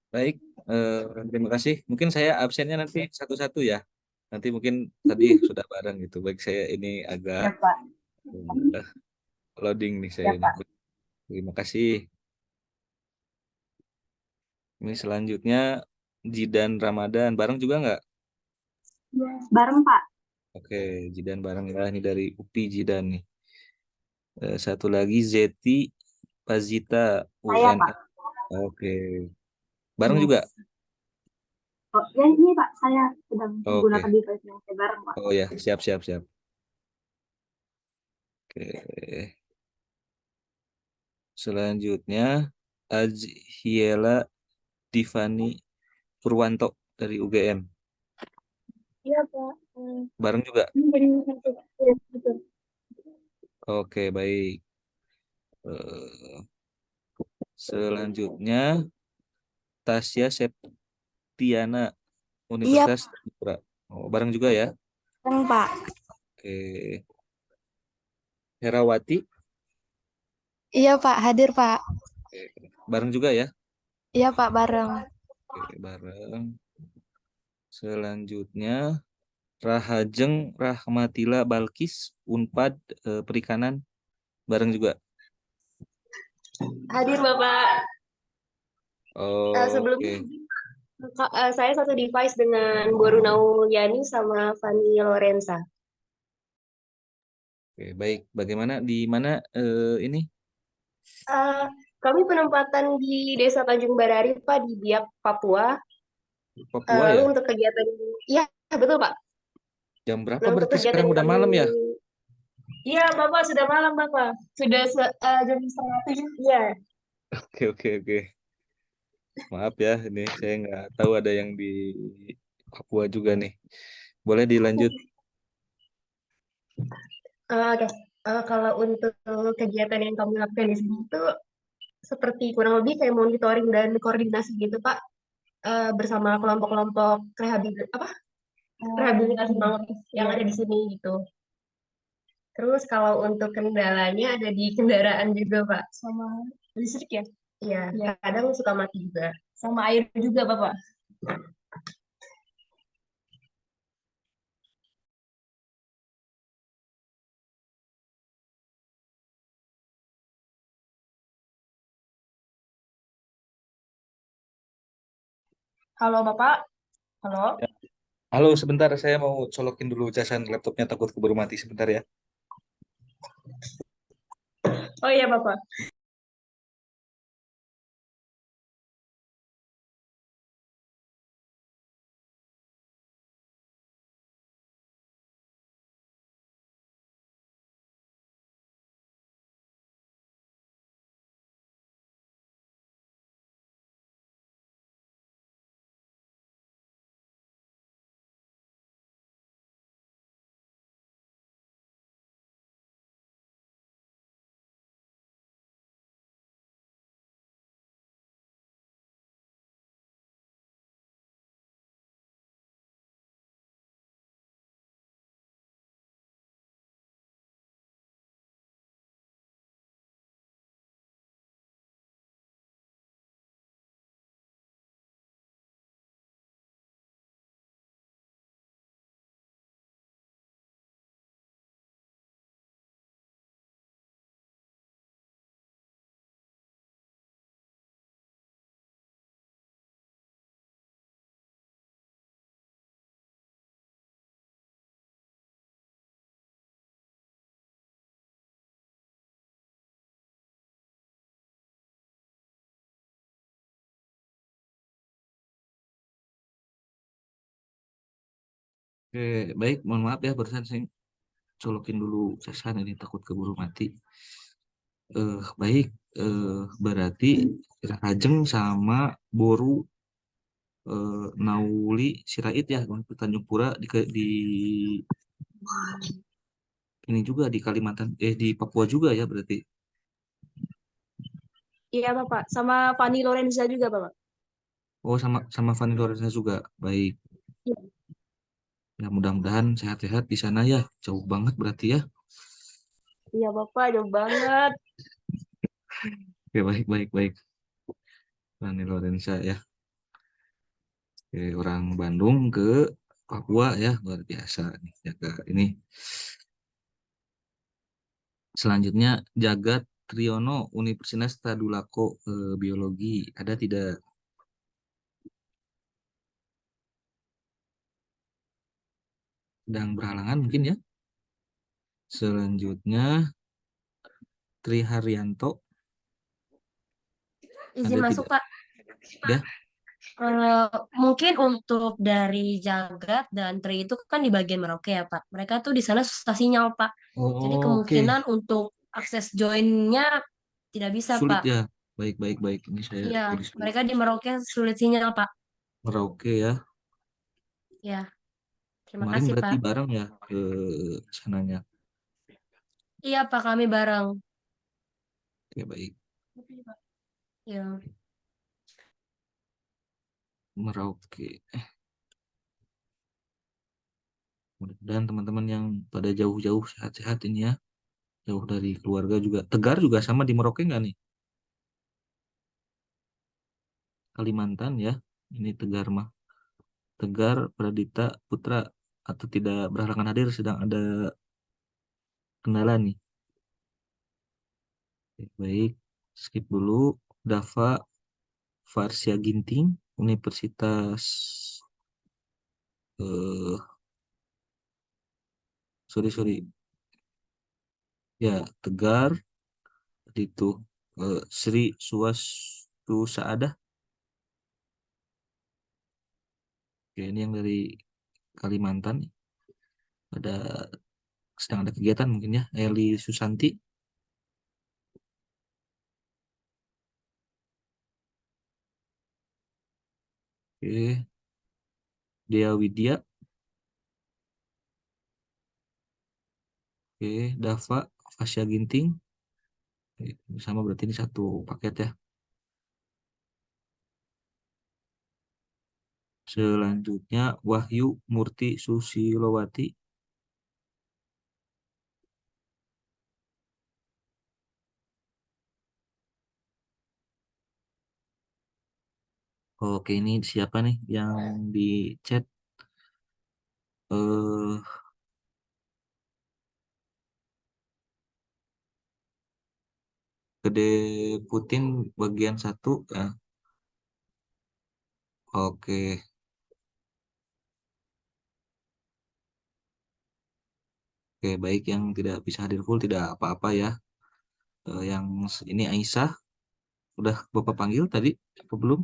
A: Baik, terima kasih. Mungkin saya absennya nanti satu-satu ya. Nanti mungkin tadi sudah bareng gitu. Baik, saya ini
Q: Ya
A: agak
Q: Pak.
A: loading nih saya
Q: Ya
A: ini.
Q: Pak.
A: Terima kasih. Ini selanjutnya Jidan Ramadan. Bareng juga nggak?
Q: Bareng Pak.
A: Oke, Jidan bareng ya. Ini dari UPI Jidan nih. Satu lagi Zeti Pazita
Q: Saya
A: UNS.
Q: Pak.
A: Oke. Bareng juga?
Q: Oh, ya ini Pak, saya sedang
A: Oke.
Q: menggunakan device yang saya bareng Pak.
A: Oh ya, siap. Oke. Selanjutnya Azhiela Divani Purwanto dari UGM.
P: Iya Pak.
A: Bareng juga?
P: Dari satu. Iya, betul.
A: Oke, baik. Selanjutnya Tasya Septiana Universitas Tanjung. Oh, bareng juga ya?
P: Bareng Pak.
A: Oke. Herawati?
P: Iya Pak, hadir Pak.
A: Oke. Bareng juga ya?
P: Iya Pak, bareng.
A: Oke, bareng. Selanjutnya Rahajeng Rahmatila Balkis Unpad Perikanan. Bareng juga?
R: Hadir Bapak. Sebelumnya
A: Oke.
R: saya satu device dengan Bu Runauliani sama Fanny Lorenza.
A: Oke, baik. Bagaimana di mana ini?
R: Kami penempatan di Desa Tanjung Barari Pak, di Biak, Papua.
A: Papua
R: Lalu
A: ya?
R: untuk kegiatan, iya betul Pak.
A: Jam berapa
R: Nah, untuk
A: berarti
R: kegiatan
A: sekarang udah malam ya?
R: Iya Bapak, sudah malam Bapak. Sudah jam 6:30. Iya.
A: Oke. Maaf ya, ini saya nggak tahu ada yang di Papua juga nih. Boleh dilanjut?
R: Oke. Kalau untuk kegiatan yang kamu lakukan di sini itu seperti kurang lebih kayak monitoring dan koordinasi gitu, Pak, bersama kelompok-kelompok rehabilitasi mangrove yang ada di sini gitu. Terus kalau untuk kendalanya ada di kendaraan juga, Pak.
K: Sama listrik ya?
R: Iya,
K: Iya.
R: kadang suka mati juga.
K: Sama air juga, Bapak. Halo, Bapak. Halo.
A: Ya. Halo, sebentar saya mau colokin dulu casan laptopnya takut keburu mati sebentar ya.
K: Oh iya, Bapak.
A: Oke, baik, mohon maaf ya barusan saya colokin dulu casan ini takut keburu mati. Baik, berarti Rajeng sama Boru Nauli Sirait ya Tanjung Pura di ini juga di Kalimantan di Papua juga ya berarti.
K: Iya, Bapak. Sama Fanny Lorenza juga, Bapak.
A: Oh, sama sama Fanny Lorenza juga. Baik.
K: Iya.
A: Ya mudah-mudahan sehat-sehat di sana ya. Jauh banget berarti ya.
K: Iya, Bapak. Jauh banget.
A: Oke, baik baik baik. Fanny Lorenza ya. Oke, orang Bandung ke Papua ya luar biasa nih jaga ini. Selanjutnya Jagat Triono Universitas Tadulako Biologi. Ada tidak? Sedang berhalangan mungkin ya. Selanjutnya Tri Haryanto.
S: Izin
A: Ada
S: masuk,
A: tidak?
S: Pak.
A: Ya.
S: Mungkin untuk dari Jagat dan Tri itu kan di bagian Merauke ya, Pak. Mereka tuh di sana susah sinyal, Pak. Jadi
A: Oh, oke.
S: kemungkinan untuk akses join-nya tidak bisa,
A: Sulit
S: Pak.
A: ya. Baik baik baik. Ini saya
S: Iya,
A: tulis dulu.
S: mereka di Merauke sulit sinyal, Pak.
A: Merauke ya.
S: Ya, terima
A: Kemarin
S: kasih,
A: berarti
S: Pak.
A: bareng ya ke sananya.
S: Iya, Pak, kami bareng.
A: Oke, baik.
S: Ya.
A: Merauke. Mudah-mudahan teman-teman yang pada jauh-jauh sehat-sehat ini ya. Jauh dari keluarga juga. Tegar juga sama di Merauke nggak nih? Kalimantan ya. Ini Tegar mah. Tegar Pradita Putra atau tidak berhalangan hadir sedang ada kendala nih. Oke, baik. Skip dulu. Dava Farsia Ginting Universitas eh sorry ya Tegar itu Sri Swastu Saadah. Oke, ini yang dari Kalimantan ada sedang ada kegiatan mungkin ya Eli Susanti. Oke, Dea Widya. Oke, Dava, Fasya Ginting. Oke, sama berarti ini satu paket ya. Selanjutnya Wahyu Murti Susilowati. Oke, ini siapa nih yang di chat? Eh, Gede Putin bagian 1 ya. Oke, oke baik yang tidak bisa hadir full tidak apa-apa ya. Yang ini Aisyah udah Bapak panggil tadi apa belum?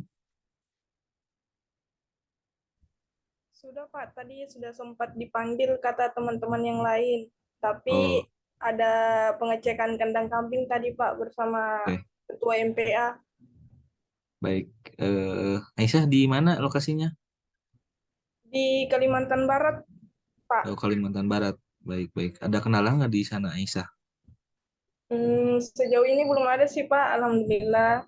T: Sudah Pak, tadi sudah sempat dipanggil kata teman-teman yang lain, tapi
A: Oh,
T: ada pengecekan kandang kambing tadi Pak bersama
A: oke.
T: Ketua MPA
A: Baik. Aisyah di mana lokasinya?
T: di Kalimantan Barat Pak.
A: Oh, Kalimantan Barat. Baik, baik. Ada kenalan nggak di sana Aisyah?
T: Sejauh ini belum ada sih Pak, Alhamdulillah.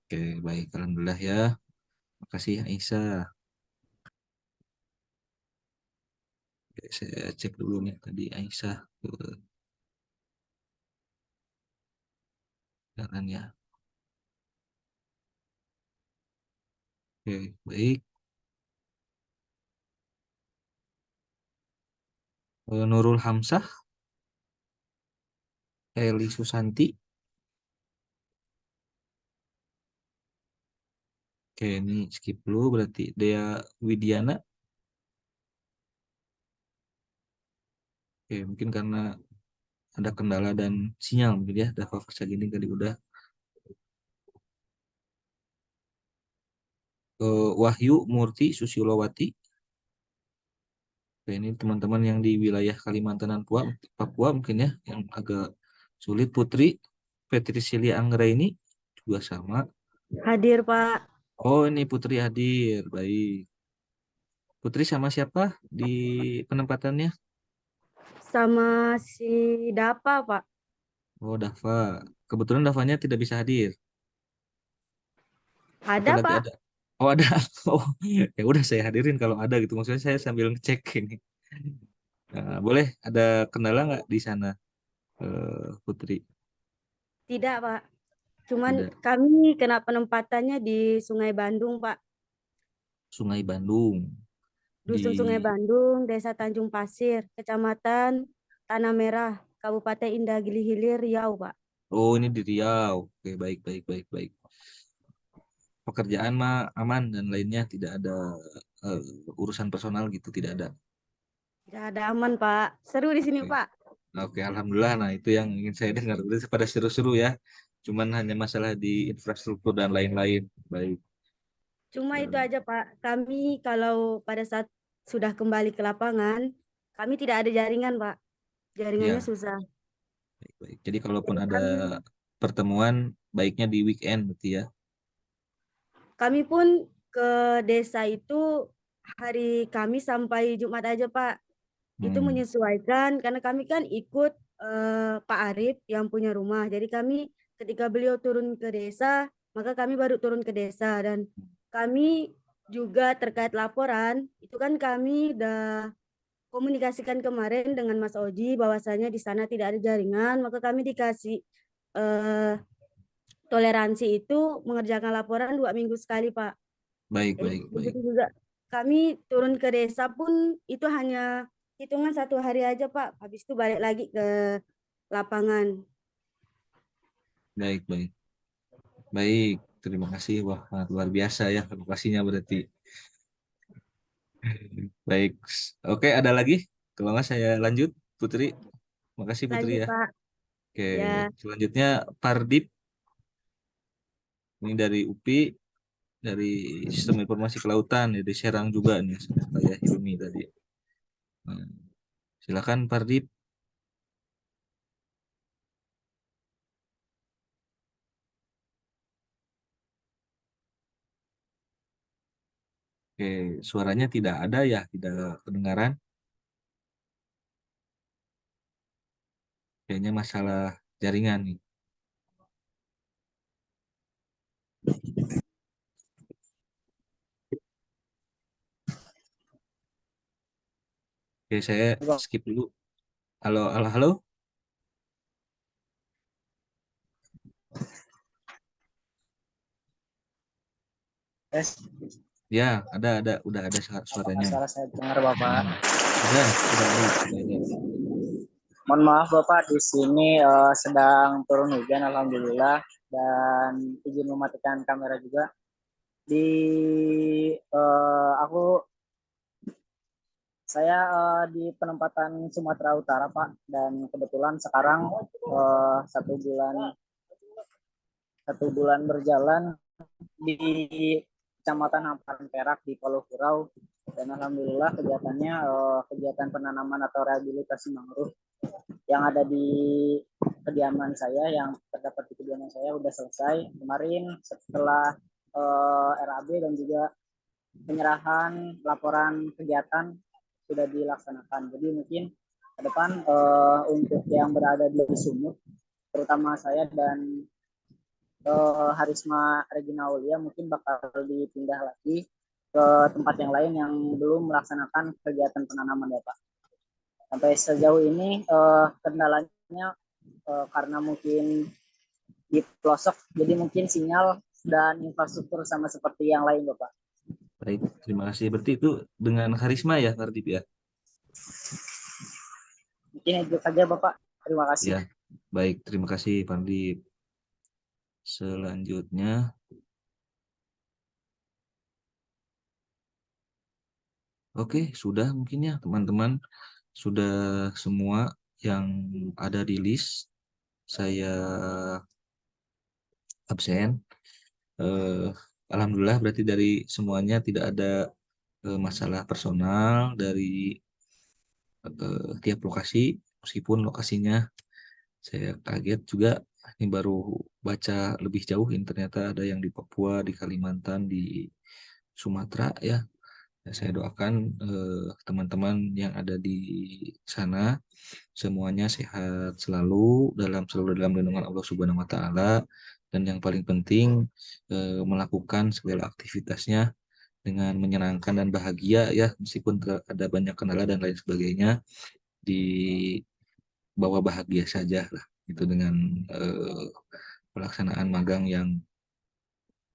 A: Oke, baik. Alhamdulillah ya. Makasih Aisyah. Oke, saya cek dulu nih tadi Aisyah ke jalan ya. Oke, baik. Nurul Hamzah, Eli Susanti. Oke, ini skip dulu berarti Dea Widiana. Oke, mungkin karena ada kendala dan sinyal mungkin ya. Dava Fasagini tadi udah. Wahyu Murti Susilowati. Oke, ini teman-teman yang di wilayah Kalimantan dan Papua mungkin ya, yang agak sulit. Putri Petrisilia Anggraini juga sama.
F: Hadir, Pak.
A: Oh, ini Putri hadir. Baik. Putri sama siapa di penempatannya?
F: Sama si Dapa, Pak.
A: Oh, Dava. Kebetulan Davanya tidak bisa hadir. Atau
F: Ada,
A: nanti
F: Pak.
A: ada. Oh, ada. Oh, ya udah saya hadirin kalau ada gitu. Maksudnya saya sambil ngecek ini. Nah, boleh ada kendala nggak di sana, Putri?
F: Tidak, Pak. Cuman
A: Tidak.
F: kami kena penempatannya di Sungai Bandung, Pak.
A: Sungai Bandung.
F: Dusun
A: Di
F: Sungai Bandung, Desa Tanjung Pasir, Kecamatan Tanah Merah, Kabupaten Indragiri Hilir, Riau, Pak.
A: Oh, ini di Riau. Oke, baik, baik, baik, baik. Pekerjaan mah aman dan lainnya tidak ada urusan personal gitu, tidak ada.
F: Tidak ada aman, Pak. Seru di sini,
A: Oke.
F: Pak.
A: Oke, alhamdulillah. Nah, itu yang ingin saya dengar. Berarti pada seru-seru ya. Cuman hanya masalah di infrastruktur dan lain-lain. Baik.
F: Cuma itu aja, Pak. Kami kalau pada saat sudah kembali ke lapangan, kami tidak ada jaringan, Pak. Jaringannya
A: Ya,
F: susah.
A: baik. Jadi kalaupun
F: Jadi
A: ada pertemuan, baiknya di weekend berarti ya.
F: kami pun ke desa itu hari Kamis sampai Jumat aja, Pak. Itu
A: Hmm,
F: menyesuaikan karena kami kan ikut Pak Arif yang punya rumah. Jadi kami ketika beliau turun ke desa, maka kami baru turun ke desa dan kami juga terkait laporan itu kan kami udah komunikasikan kemarin dengan Mas Oji bahwasanya di sana tidak ada jaringan, maka kami dikasih eh, toleransi itu mengerjakan laporan 2 minggu sekali, Pak.
A: baik,
F: Jadi
A: baik, baik.
F: begitu juga kami turun ke desa pun itu hanya hitungan 1 hari aja, Pak. Habis itu balik lagi ke lapangan.
A: Baik, baik. Baik, terima kasih. Wah, sangat luar biasa ya lokasinya berarti. Baik. Oke, ada lagi? Kalau nggak saya lanjut, Putri. Makasih Putri
F: Lanjut,
A: ya.
F: Pak.
A: Oke,
F: Ya,
A: selanjutnya Pardip. Ini dari UPI, dari Sistem Informasi Kelautan, dari Serang juga nih, sama kayak Hilmi tadi. Nah, silakan Pardip. Oke, suaranya tidak ada ya, tidak kedengaran. Kayaknya masalah jaringan nih. Oke, saya skip dulu. Halo, halo, halo.
U: Yes,
A: Ya, udah ada suaranya.
U: masalah saya dengar Bapak.
A: Sudah ada.
U: Mohon maaf Bapak, di sini sedang turun hujan Alhamdulillah, dan izin mematikan kamera juga. Di saya di penempatan Sumatera Utara Pak, dan kebetulan sekarang satu bulan berjalan di Kecamatan Hamparan Perak di Pulau Kurau, dan alhamdulillah kegiatannya kegiatan penanaman atau rehabilitasi mangrove yang ada di kediaman saya, yang terdapat di kediaman saya udah selesai kemarin setelah RAB dan juga penyerahan laporan kegiatan sudah dilaksanakan. Jadi mungkin ke depan untuk yang berada di Sumut, terutama saya dan Harisma Regina Aulia, mungkin bakal dipindah lagi ke tempat yang lain yang belum melaksanakan kegiatan penanaman ya Pak. Sampai sejauh ini kendalanya karena mungkin di pelosok, jadi mungkin sinyal dan infrastruktur sama seperti yang lain Bapak.
A: Baik, terima kasih. Berarti itu dengan Harisma ya, Nardip ya?
U: Mungkin itu saja Bapak. Terima kasih.
A: Ya, baik. Terima kasih Pak Nardip. Selanjutnya, oke, sudah mungkin ya teman-teman, sudah semua yang ada di list. Saya absen. Alhamdulillah berarti dari semuanya tidak ada masalah personal dari tiap lokasi, meskipun lokasinya saya kaget juga, ini baru baca lebih jauh, ini ternyata ada yang di Papua, di Kalimantan, di Sumatera ya. Saya doakan teman-teman yang ada di sana semuanya sehat selalu dalam lindungan Allah Subhanahu wa taala, dan yang paling penting melakukan segala aktivitasnya dengan menyenangkan dan bahagia ya, meskipun ada banyak kendala dan lain sebagainya, di bawah bahagia saja lah itu dengan pelaksanaan magang yang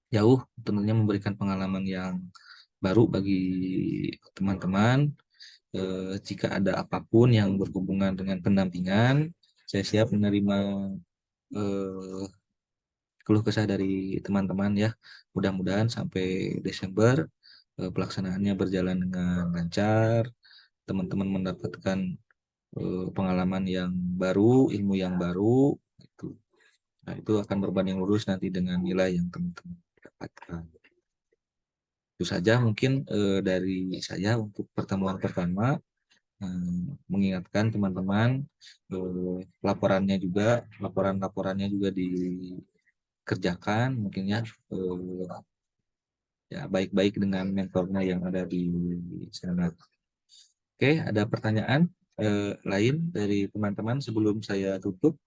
A: jauh, tentunya memberikan pengalaman yang baru bagi teman-teman. Jika ada apapun yang berhubungan dengan pendampingan, saya siap menerima keluh kesah dari teman-teman ya. Mudah-mudahan sampai Desember pelaksanaannya berjalan dengan lancar, teman-teman mendapatkan pengalaman yang baru, ilmu yang baru, gitu. Nah, itu akan berbanding lurus nanti dengan nilai yang teman-teman dapatkan. Itu saja mungkin dari saya untuk pertemuan pertama. Mengingatkan teman-teman, laporan-laporannya juga dikerjakan mungkin ya, ya baik-baik dengan mentornya yang ada di sana. Oke, ada pertanyaan lain dari teman-teman sebelum saya tutup?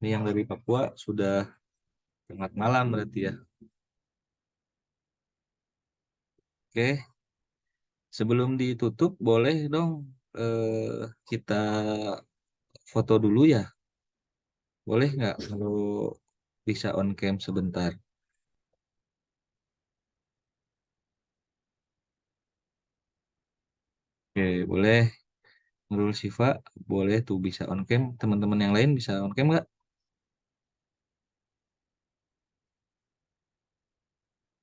A: Ini yang dari Papua sudah sangat malam berarti ya. Oke, sebelum ditutup boleh dong kita foto dulu ya. Boleh nggak kalau bisa on cam sebentar? Oke, boleh. Nurul Siva, boleh tuh bisa on cam. Teman-teman yang lain bisa on cam nggak?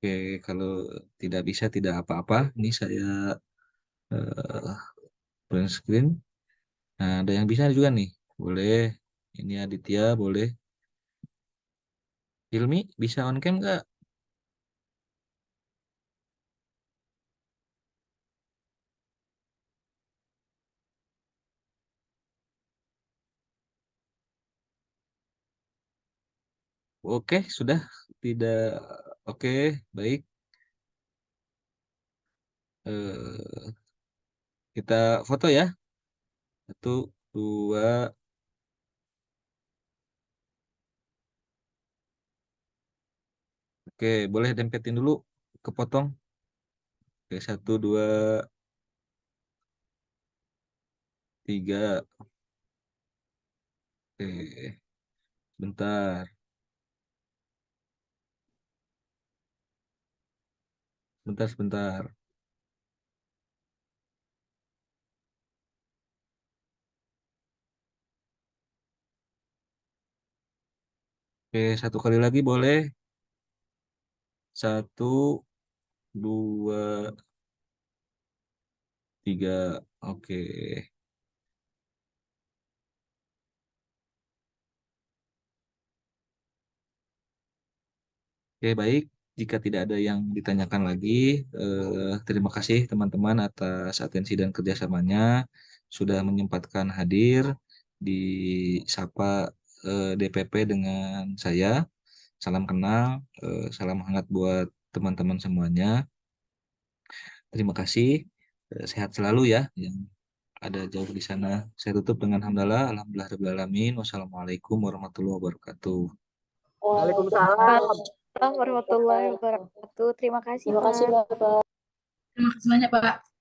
A: Oke, kalau tidak bisa tidak apa-apa. Ini saya print screen. Nah, ada yang bisa juga nih. Boleh. Ini Aditya, boleh. Hilmi, bisa on cam nggak? Oke, sudah. Tidak. Oke, baik. Kita foto ya. 1, 2, oke, boleh dempetin dulu, kepotong. Oke, 1, 2, 3. Oke, bentar, sebentar. Oke, 1 kali lagi boleh. 1, 2, 3. Oke. Oke, baik. Jika tidak ada yang ditanyakan lagi, terima kasih teman-teman atas atensi dan kerjasamanya sudah menyempatkan hadir di Sapa DPP dengan saya. Salam kenal, salam hangat buat teman-teman semuanya. Terima kasih, sehat selalu ya yang ada jauh di sana. Saya tutup dengan hamdalah, alhamdulillahirrahmanirrahim. Wassalamualaikum warahmatullahi wabarakatuh.
I: Waalaikumsalam.
B: Waalaikumsalam warahmatullahi wabarakatuh. Terima kasih, Pak.
O: Terima kasih banyak Pak.